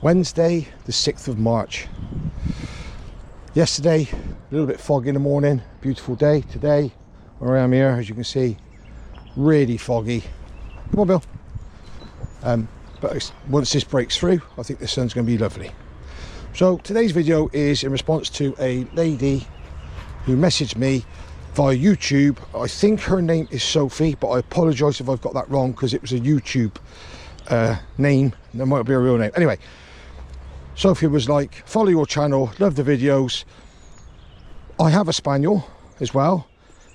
Wednesday the 6th of March. Yesterday a little bit foggy in the morning, beautiful day. Today where I am here, as you can see, really foggy. Come on, Bill. But once this breaks through, I think the sun's going to be lovely. So today's video is in response to a lady who messaged me via YouTube. I think her name is Sophie, but I apologise if I've got that wrong because it was a YouTube name. That might be a real name. Anyway, Sophie was like, follow your channel, love the videos. I have a spaniel as well.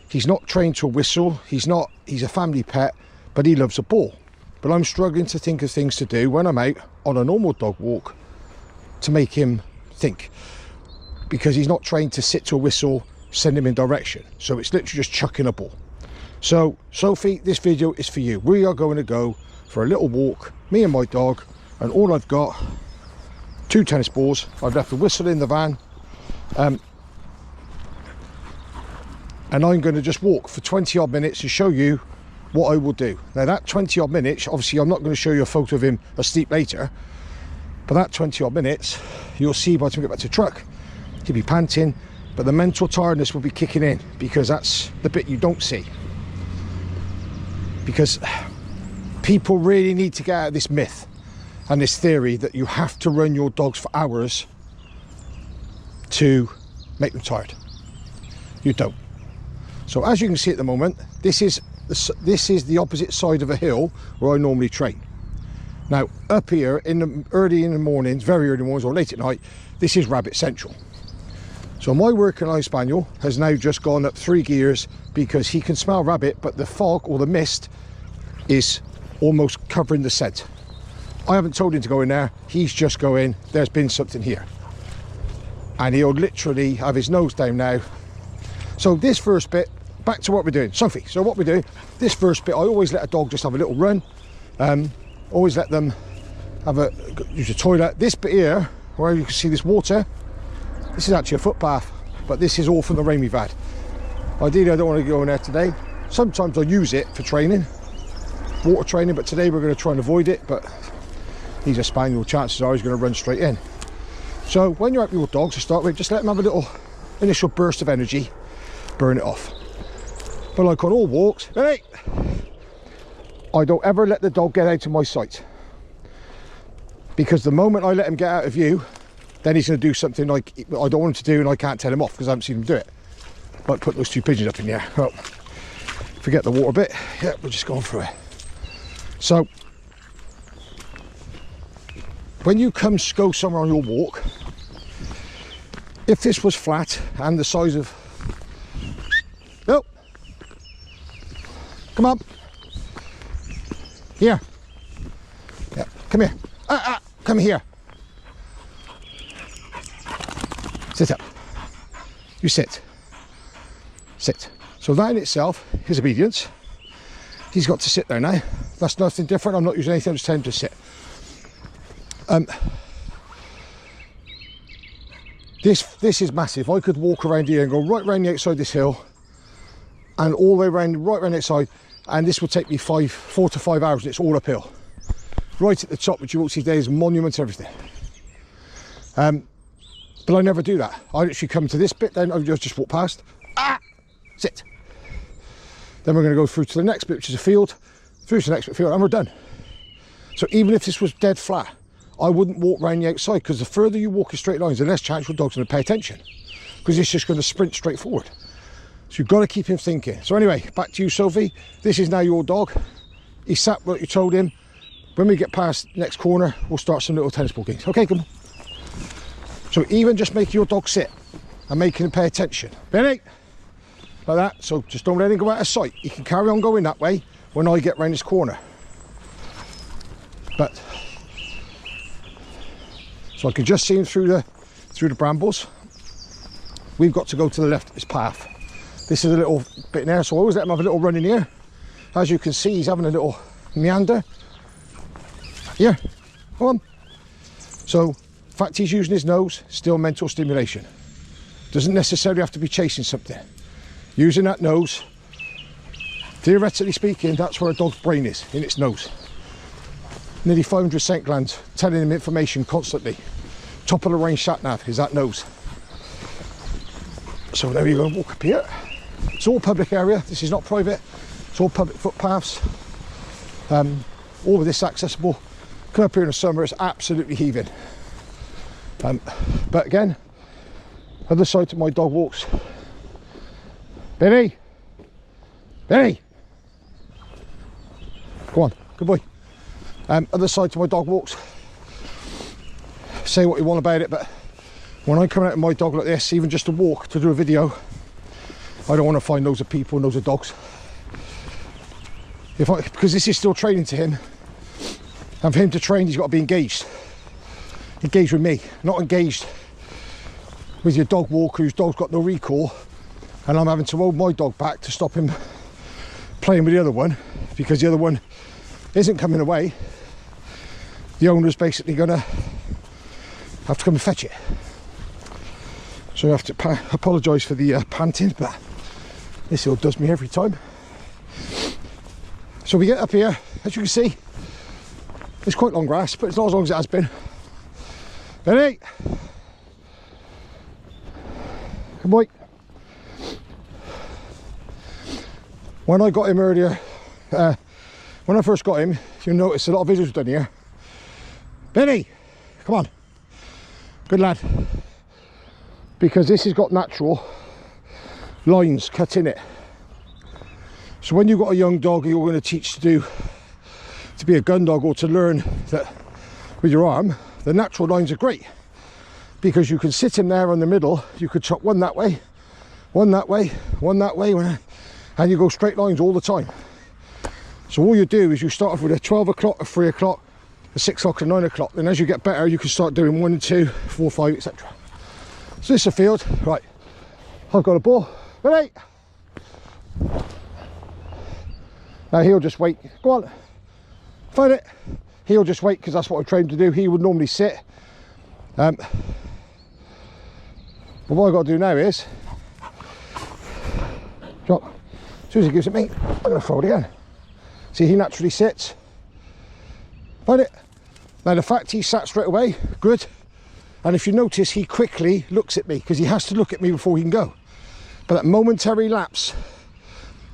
He's not trained to whistle. He's a family pet, but he loves a ball. But I'm struggling to think of things to do when I'm out on a normal dog walk to make him think, because he's not trained to sit to a whistle, send him in direction. So it's literally just chucking a ball. So Sophie, this video is for you. We are going to go for a little walk, me and my dog, and all I've got, 2 tennis balls. I've left the whistle in the van, and I'm going to just walk for 20 odd minutes to show you what I will do. Now that 20 odd minutes, obviously I'm not going to show you a photo of him asleep later, but that 20 odd minutes, you'll see by the time we get back to the truck, he'll be panting, but the mental tiredness will be kicking in, because that's the bit you don't see. Because people really need to get out of this myth and this theory that you have to run your dogs for hours to make them tired. You don't. So as you can see at the moment, this is the opposite side of a hill where I normally train. Now up here early in the mornings, very early mornings or late at night, this is rabbit central. So my working line spaniel has now just gone up 3 gears because he can smell rabbit, but the fog or the mist is almost covering the scent. I haven't told him to go in there, he's just going, there's been something here. And he'll literally have his nose down now. So this first bit, back to what we're doing. Sophie, so what we're doing, this first bit, I always let a dog just have a little run. Always let them use the toilet. This bit here, where you can see this water, this is actually a footpath, but this is all from the rain we've had. Ideally, I don't want to go in there today. Sometimes I use it for training, water training, but today we're going to try and avoid it. But he's a spaniel, chances are he's going to run straight in. So when you're out with your dogs to start with, just let them have a little initial burst of energy, burn it off. But like on all walks, hey, I don't ever let the dog get out of my sight, because the moment I let him get out of view, then he's going to do something like I don't want him to do, and I can't tell him off because I haven't seen him do it. Like put those 2 pigeons up in the air. Oh, forget the water bit. Yeah, we're just going through it. So when you go somewhere on your walk, if this was flat and the size of, no, come on, here, yeah, come here, come here, sit up, you sit. So that in itself is obedience. He's got to sit there now. That's nothing different. I'm not using anything, I'm just telling him to sit. This is massive. I could walk around here and go right around the outside this hill and all the way around, right around the outside, and this will take me 4 to 5 hours, and it's all uphill. Right at the top, which you won't see today, is monuments, everything. But I never do that. I actually come to this bit, then I just walk past, sit. Then we're going to go through to the next bit, which is a field, through to the next bit of field, and we're done. So even if this was dead flat, I wouldn't walk around the outside, because the further you walk in straight lines, the less chance your dog's going to pay attention, because it's just going to sprint straight forward. So you've got to keep him thinking. So anyway, back to you, Sophie. This is now your dog. He sat what you told him. When we get past next corner, we'll start some little tennis ball games. Okay, come on. So even just making your dog sit and making him pay attention. Benny! Like that. So just don't let him go out of sight. He can carry on going that way when I get round this corner. But so I can just see him through the brambles. We've got to go to the left of this path. This is a little bit in there, so I always let him have a little run in here. As you can see, he's having a little meander. Here, come on. So, the fact he's using his nose, still mental stimulation. Doesn't necessarily have to be chasing something. Using that nose, theoretically speaking, that's where a dog's brain is, in its nose. nearly 500 scent glands telling him information constantly. Top of the range sat nav is that nose. So there you go, walk up here. It's all public area, this is not private, it's all public footpaths. All of this accessible. Come up here in the summer, it's absolutely heaving. But again, other side to my dog walks. Benny! Benny! Go on, good boy. Other side to my dog walks. Say what you want about it, but when I come out with my dog like this, even just to walk, to do a video, I don't want to find loads of people and loads of dogs. Because this is still training to him, and for him to train, he's got to be engaged. Engaged with me, not engaged with your dog walker whose dog's got no recall, and I'm having to hold my dog back to stop him playing with the other one, because the other one isn't coming away. The owner's basically gonna have to come and fetch it. So I have to apologise for the panting, but this hill does me every time. So we get up here, as you can see, it's quite long grass, but it's not as long as it has been. Ready? Good boy. When I got him earlier, when I first got him, you'll notice a lot of videos done here. Benny, come on. Good lad. Because this has got natural lines cut in it. So when you've got a young dog you're going to teach to be a gun dog, or to learn that with your arm, the natural lines are great. Because you can sit him there in the middle, you could chop one that way, one that way, one that way, and you go straight lines all the time. So all you do is you start off with a 12 o'clock, a 3 o'clock, a 6 o'clock and 9 o'clock. Then as you get better, you can start doing 1 and 2, 4, 5, etc. So this is a field, right, I've got a ball, ready? Now he'll just wait, go on, find it. He'll just wait because that's what I've trained him to do. He would normally sit. But what I've got to do now is, drop. As soon as he gives it me, I'm going to throw it again. See, he naturally sits. Find it. Now the fact he sat straight away, good. And if you notice, he quickly looks at me, because he has to look at me before he can go. But that momentary lapse,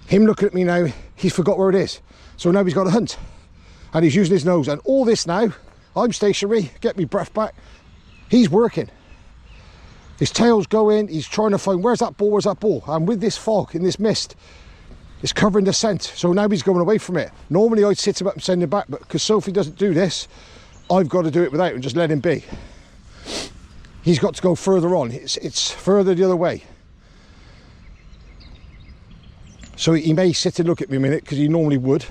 him looking at me now, he's forgot where it is. So now he's got to hunt. And he's using his nose. And all this now, I'm stationary, get me breath back. He's working. His tail's going, he's trying to find, where's that ball? And with this fog, in this mist, it's covering the scent. So now he's going away from it. Normally I'd sit him up and send him back, but because Sophie doesn't do this, I've got to do it without and just let him be. He's got to go further on. It's further the other way. So he may sit and look at me a minute, because he normally would.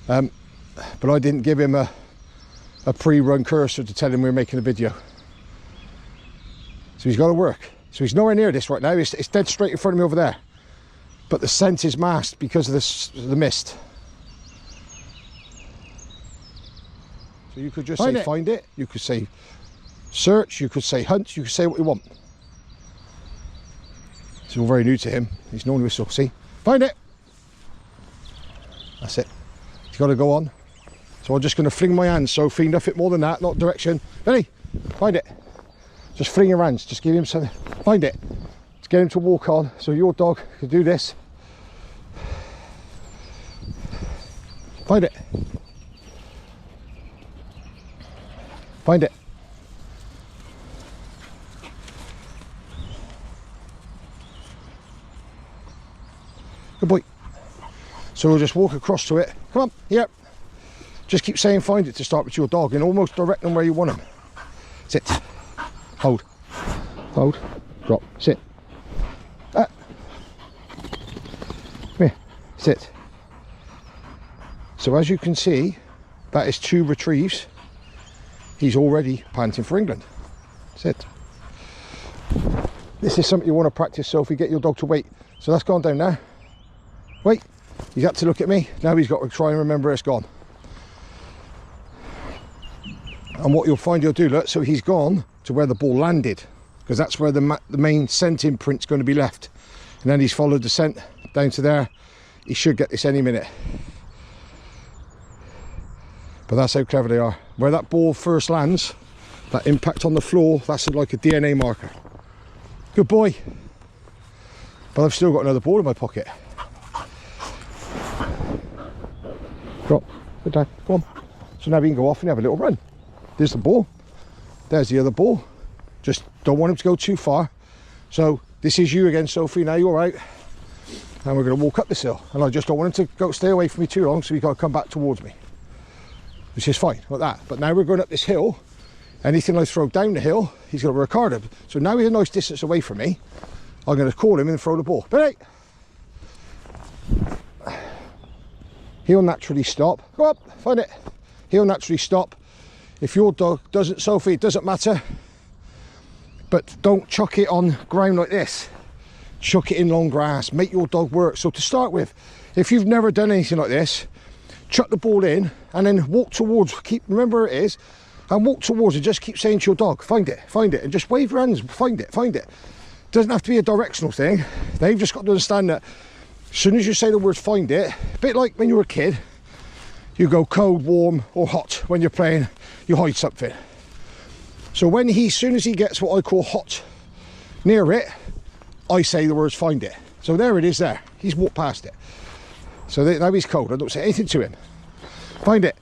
But I didn't give him a pre-run cursor to tell him we were making a video. So he's got to work. So he's nowhere near this right now. It's dead straight in front of me over there. But the scent is masked because of the mist. So you could just say find it. You could say search. You could say hunt. You could say what you want. It's all very new to him. He's normally whistle. See? Find it. That's it. He's got to go on. So I'm just going to fling my hands, Sophie, nothing more than that, not direction. Ready? Find it. Just fling your hands, just give him something. Find it. Just get him to walk on, so your dog can do this. Find it. Find it. Good boy. So we'll just walk across to it. Come on, here. Just keep saying find it to start with your dog and almost direct them where you want them. Sit. Hold. Hold. Drop. Sit. Come here. Sit. So as you can see, that is 2 retrieves. He's already panting for England. Sit. This is something you want to practice, Sophie. Get your dog to wait. So that's gone down now. Wait. He's had to look at me. Now he's got to try and remember it's gone. And what you'll find he'll do, look, so he's gone to where the ball landed, because that's where the main scent imprint's going to be left. And then he's followed the scent down to there. He should get this any minute. But that's how clever they are. Where that ball first lands, that impact on the floor, that's like a DNA marker. Good boy. But I've still got another ball in my pocket. Drop. Good dad. Go on. So now we can go off and have a little run. There's the ball. There's the other ball. Just don't want him to go too far. So this is you again, Sophie. Now you're out. And we're going to walk up this hill. And I just don't want him to stay away from me too long, so he's got to come back towards me. Which is fine, like that. But now we're going up this hill. Anything I throw down the hill, he's going to work harder. So now he's a nice distance away from me. I'm going to call him and throw the ball. Billy! He'll naturally stop. Go up, find it. He'll naturally stop. If your dog doesn't, Sophie, it doesn't matter. But don't chuck it on ground like this. Chuck it in long grass. Make your dog work. So to start with, if you've never done anything like this, chuck the ball in and then walk towards, remember where it is, and walk towards it. Just keep saying to your dog, find it, and just wave your hands, find it. Doesn't have to be a directional thing. They've just got to understand that as soon as you say the word find it, a bit like when you were a kid, you go cold, warm or hot. When you're playing, you hide something. So when as soon as he gets what I call hot near it, I say the words find it. So there it is there. He's walked past it. So now he's cold. I don't say anything to him. Find it.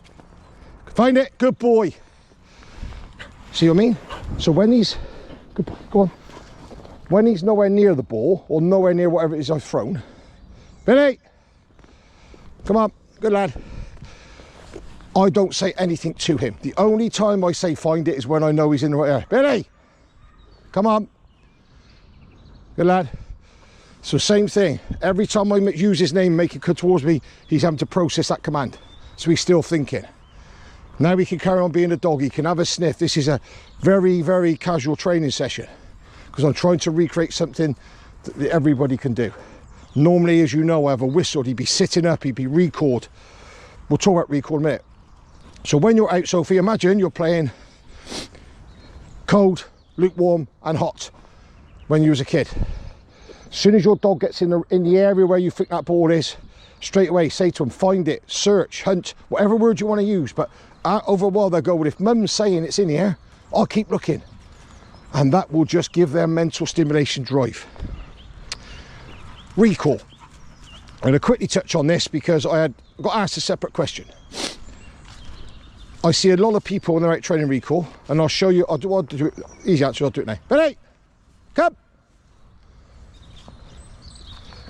Find it. Good boy. See what I mean? So when he's... Good boy. Go on. When he's nowhere near the ball, or nowhere near whatever it is I've thrown, Billy! Come on. Good lad. I don't say anything to him. The only time I say find it is when I know he's in the right area. Billy! Come on. Good lad. So same thing. Every time I use his name, make it come towards me, he's having to process that command. So he's still thinking. Now he can carry on being a dog. He can have a sniff. This is a very, very casual training session because I'm trying to recreate something that everybody can do. Normally, as you know, I have a whistle. He'd be sitting up. He'd be recalled. We'll talk about recall in a minute. So when you're out, Sophie, imagine you're playing cold, lukewarm and hot when you was a kid. As soon as your dog gets in the area where you think that ball is, straight away say to him, find it, search, hunt, whatever word you want to use. But over a while they'll go, well, if mum's saying it's in here, I'll keep looking. And that will just give them mental stimulation drive. Recall. I'm going to quickly touch on this because I got asked a separate question. I see a lot of people when they're out training recall, and I'll show you, I'll do it, easy answer, I'll do it now. Benny, come.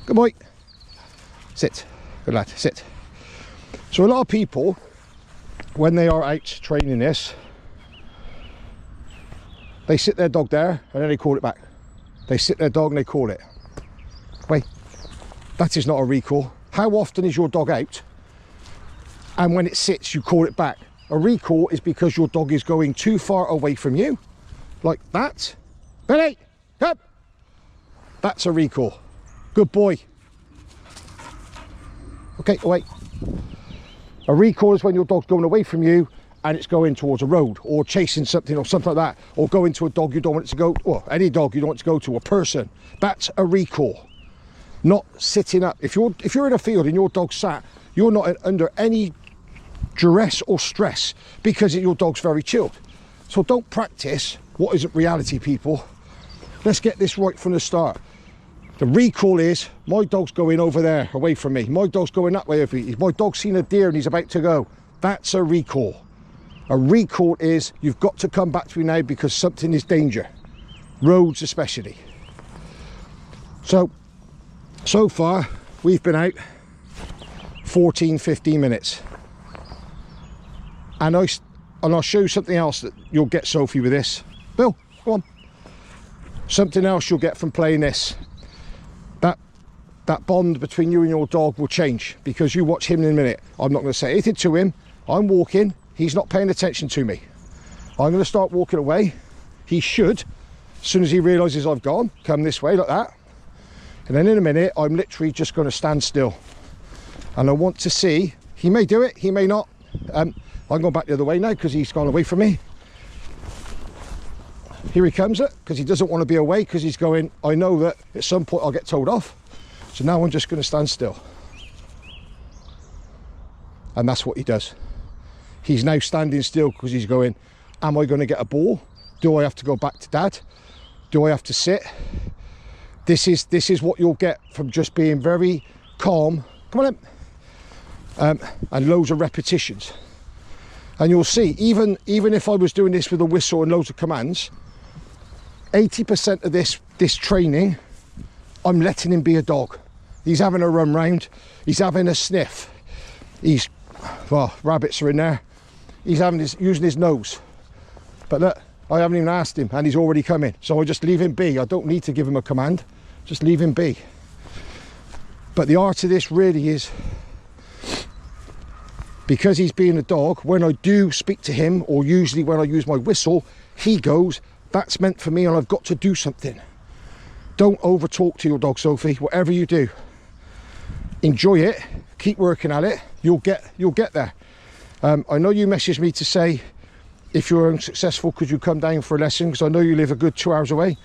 Good boy. Sit. Good lad, sit. So a lot of people, when they are out training this, they sit their dog there and then they call it back. They sit their dog and they call it. Wait, that is not a recall. How often is your dog out and when it sits you call it back? A recall is because your dog is going too far away from you, like that. Benny, come. That's a recall. Good boy. Okay, wait. A recall is when your dog's going away from you and it's going towards a road or chasing something or something like that, or going to a dog you don't want it to go, well, any dog you don't want it to go to, a person. That's a recall. Not sitting up. If you're in a field and your dog sat, you're not under any duress or stress because your dog's very chilled. So don't practice what isn't reality, people. Let's get this right from the start. The recall is, my dog's going over there away from me. My dog's going that way over me. My dog's seen a deer and he's about to go. That's a recall. A recall is, you've got to come back to me now because something is danger. Roads especially. So far, we've been out 14, 15 minutes. And I'll show you something else that you'll get, Sophie, with this. Bill, go on. Something else you'll get from playing this. That bond between you and your dog will change because you watch him in a minute. I'm not going to say anything to him. I'm walking. He's not paying attention to me. I'm going to start walking away. He should, as soon as he realises I've gone, come this way like that. And then in a minute, I'm literally just going to stand still. And I want to see, he may do it, he may not. I'm going back the other way now because he's gone away from me. Here he comes, because he doesn't want to be away because he's going, I know that at some point I'll get told off. So now I'm just going to stand still. And that's what he does. He's now standing still because he's going, am I going to get a ball? Do I have to go back to dad? Do I have to sit? This is what you'll get from just being very calm. Come on in. And loads of repetitions. And you'll see, even if I was doing this with a whistle and loads of commands, 80% of this training, I'm letting him be a dog. He's having a run round. He's having a sniff. Well, rabbits are in there. He's using his nose. But look, I haven't even asked him and he's already come in. So I just leave him be. I don't need to give him a command. Just leave him be. But the art of this really is, because he's being a dog, when I do speak to him, or usually when I use my whistle, he goes, that's meant for me and I've got to do something. Don't over talk to your dog, Sophie. Whatever you do, enjoy it, keep working at it, you'll get there. I know you messaged me to say if you're unsuccessful could you come down for a lesson, because I know you live a good 2 hours away.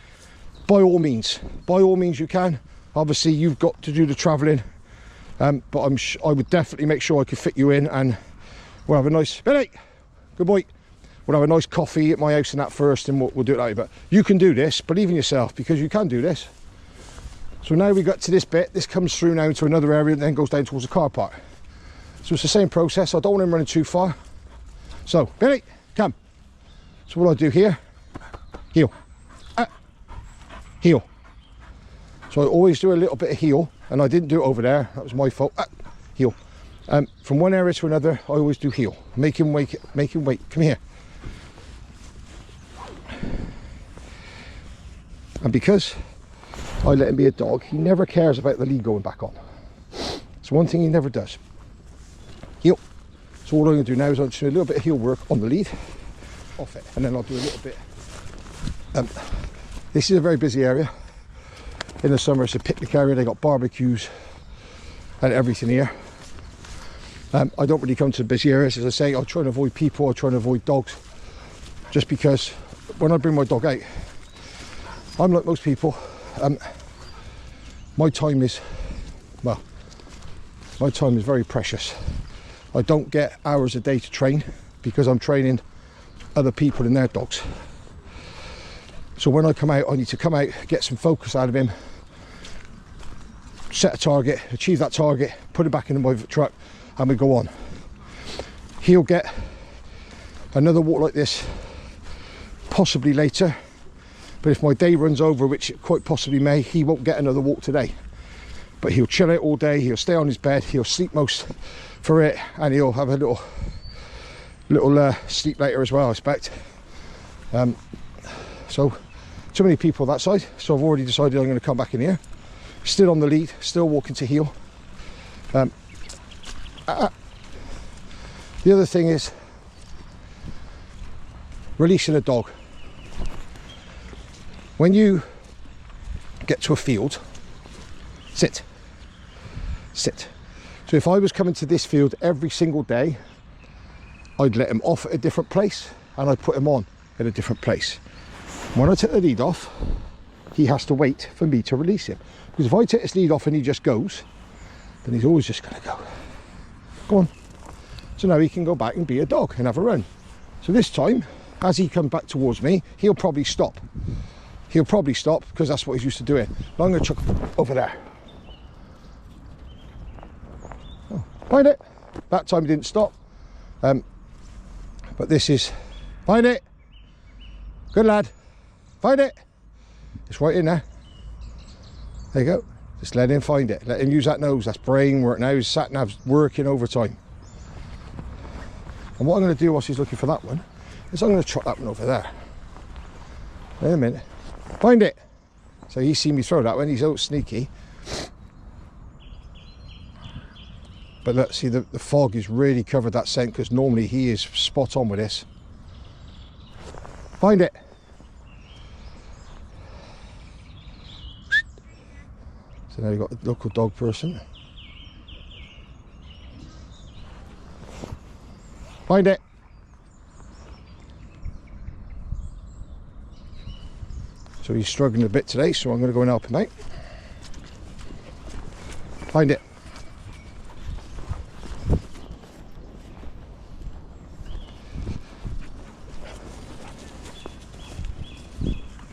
By all means you can. Obviously you've got to do the travelling, but I would definitely make sure I could fit you in, and we'll have a nice, Billy, good boy, we'll have a nice coffee at my house and that first, and we'll do it that way. But you can do this, believe in yourself, because you can do this. So now we got to this bit, this comes through now into another area and then goes down towards the car park. So it's the same process. I don't want him running too far. So, Billy, come. So what I do here, heel, heel. So I always do a little bit of heel, and I didn't do it over there, that was my fault. Heel. From one area to another, I always do heel. Make him wait, come here. And because I let him be a dog, he never cares about the lead going back on. It's one thing he never does. Heel. So all I'm going to do now is I'll just do a little bit of heel work on the lead, off it, and then I'll do a little bit. This is a very busy area. In the summer it's a picnic area, they got barbecues and everything here. I don't really come to busy areas, as I say. I try and avoid people, I try and avoid dogs, just because when I bring my dog out, I'm like most people. My time is very precious. I don't get hours a day to train because I'm training other people and their dogs. So when I come out, I need to come out, get some focus out of him, set a target, achieve that target, put it back in my truck, and we go on. He'll get another walk like this possibly later, but if my day runs over, which it quite possibly may, he won't get another walk today. But he'll chill out all day, he'll stay on his bed, he'll sleep most for it, and he'll have a little sleep later as well, I expect. So too many people that side, so I've already decided I'm going to come back in here, still on the lead, still walking to heel. The other thing is releasing a dog. When you get to a field, sit. So if I was coming to this field every single day, I'd let him off at a different place and I'd put him on in a different place. When I take the lead off, he has to wait for me to release him. Because if I take his lead off and he just goes, then he's always just going to go. Go on. So now he can go back and be a dog and have a run. So this time, as he comes back towards me, he'll probably stop. He'll probably stop because that's what he's used to doing. Now I'm going to chuck over there. Oh, find it. That time he didn't stop. But this is, find it. Good lad. Find it. It's right in there. There you go. Just let him find it. Let him use that nose. That's brain work now. His sat nav's working overtime. And what I'm going to do whilst he's looking for that one is I'm going to chuck that one over there. Wait a minute. Find it. So he's seen me throw that one. He's out sneaky. But look, see the fog has really covered that scent because normally he is spot on with this. Find it. So now you've got the local dog person. Find it. So he's struggling a bit today, so I'm going to go and help him out. Find it.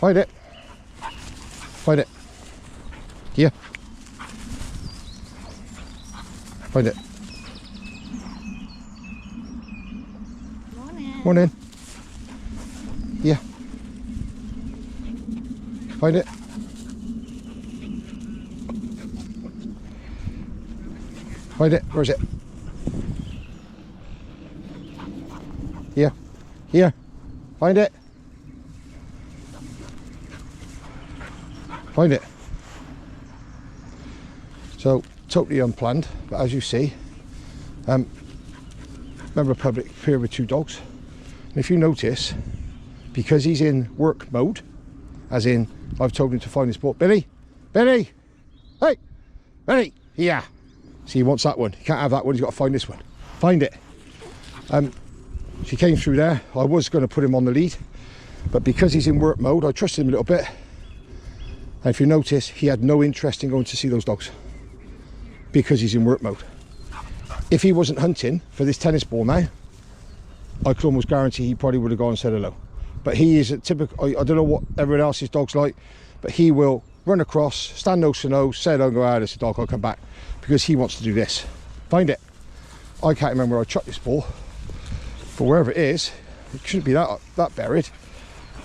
Find it. Find it. Here. Find it. Morning. Morning. Yeah. Find it. Find it. Where is it? Here. Here. Find it. Find it. So totally unplanned, but as you see, remember a public appear with 2 dogs, and if you notice, because he's in work mode, as in I've told him to find his ball. Billy, Billy, hey, Billy, yeah. See, he wants that one. He can't have that one. He's got to find this one. Find it. She came through there. I was going to put him on the lead, but because he's in work mode, I trusted him a little bit. And if you notice, he had no interest in going to see those dogs because he's in work mode. If he wasn't hunting for this tennis ball now, I could almost guarantee he probably would have gone and said hello. But he is a typical, I don't know what everyone else's dog's like, but he will run across, stand nose to nose, say hello, go out, it's a dog, I'll come back, because he wants to do this. Find it. I can't remember where I chucked this ball, but wherever it is, it shouldn't be that buried,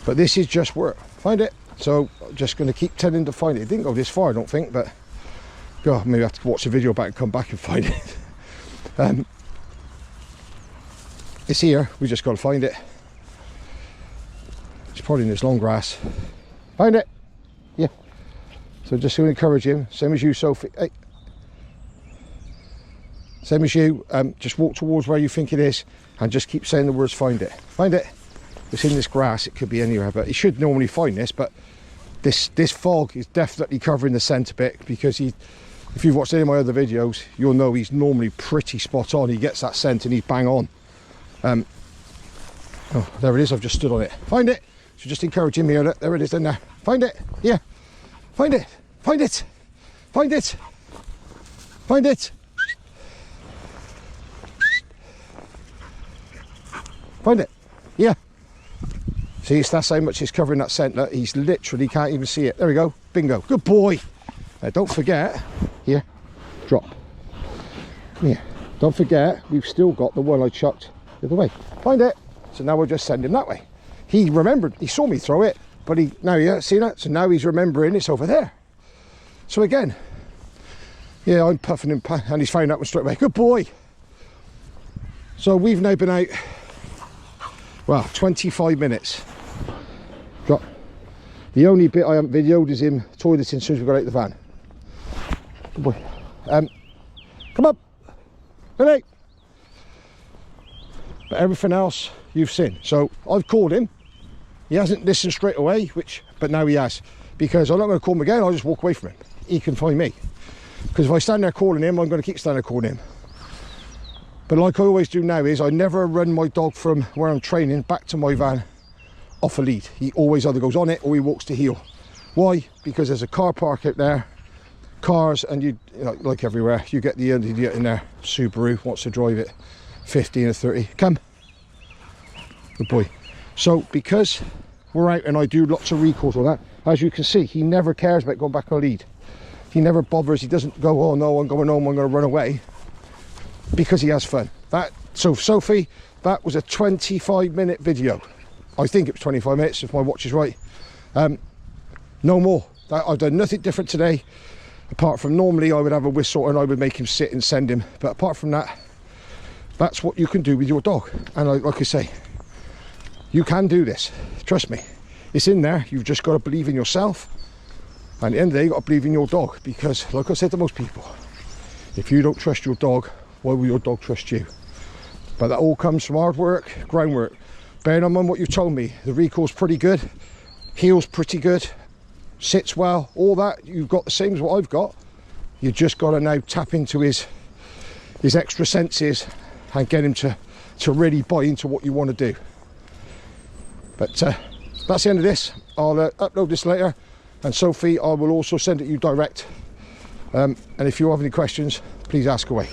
but this is just work. Find it. So I'm just going to keep telling him to find it. It didn't go this far, I don't think, but God, maybe I have to watch the video back and come back and find it. It's here, we just got to find it. It's probably in this long grass. Find it. Yeah. So just to encourage him, same as you, Sophie. Hey. Same as you, just walk towards where you think it is and just keep saying the words find it. Find it. It's in this grass, it could be anywhere, but he should normally find this, but this fog is definitely covering the scent a bit, because if you've watched any of my other videos, you'll know he's normally pretty spot on. He gets that scent and he's bang on. Oh, there it is, I've just stood on it. Find it. So just encourage him here. Look, there it is in there. Find it. Yeah. Find it. Find it. Find it. Find it. Find it. Yeah. See, that's how much he's covering that scent. Look, he's literally can't even see it. There we go. Bingo. Good boy. Now, don't forget. Here. Drop. Come here. Don't forget, we've still got the one I chucked the other way. Find it. So now we'll just send him that way. He remembered. He saw me throw it, but see that? So now he's remembering it's over there. So again, yeah, I'm puffing him, and he's found that one straight away. Good boy. So we've now been out, well, 25 minutes. Drop. The only bit I haven't videoed is him toileting as soon as we got out the van. Good boy. Come up. Billy. But everything else you've seen. So I've called him. He hasn't listened straight away, but now he has. Because I'm not going to call him again, I'll just walk away from him. He can find me. Because if I stand there calling him, I'm going to keep standing there calling him. But like I always do now is, I never run my dog from where I'm training back to my van off a lead. He always either goes on it or he walks to heel. Why? Because there's a car park out there, cars, and you know, like everywhere, you get the idiot in there, Subaru, wants to drive it 15 or 30. Come. Good boy. So because we're out and I do lots of recalls on that, as you can see, he never cares about going back on lead. He never bothers. He doesn't go, oh no, I'm going home, I'm going to run away, because he has fun. So Sophie, that was a 25-minute video. I think it was 25 minutes if my watch is right. No more. I've done nothing different today, apart from normally I would have a whistle and I would make him sit and send him. But apart from that, that's what you can do with your dog. And like I say, you can do this. Trust me. It's in there. You've just got to believe in yourself. And at the end of the day, you've got to believe in your dog. Because, like I said to most people, if you don't trust your dog, why will your dog trust you? But that all comes from hard work, groundwork. Bearing in mind what you've told me, the recall's pretty good, heel's pretty good, sits well, all that, you've got the same as what I've got. You just got to now tap into his extra senses and get him to really buy into what you want to do. But that's the end of this. I'll upload this later, and Sophie, I will also send it you direct. And if you have any questions, please ask away.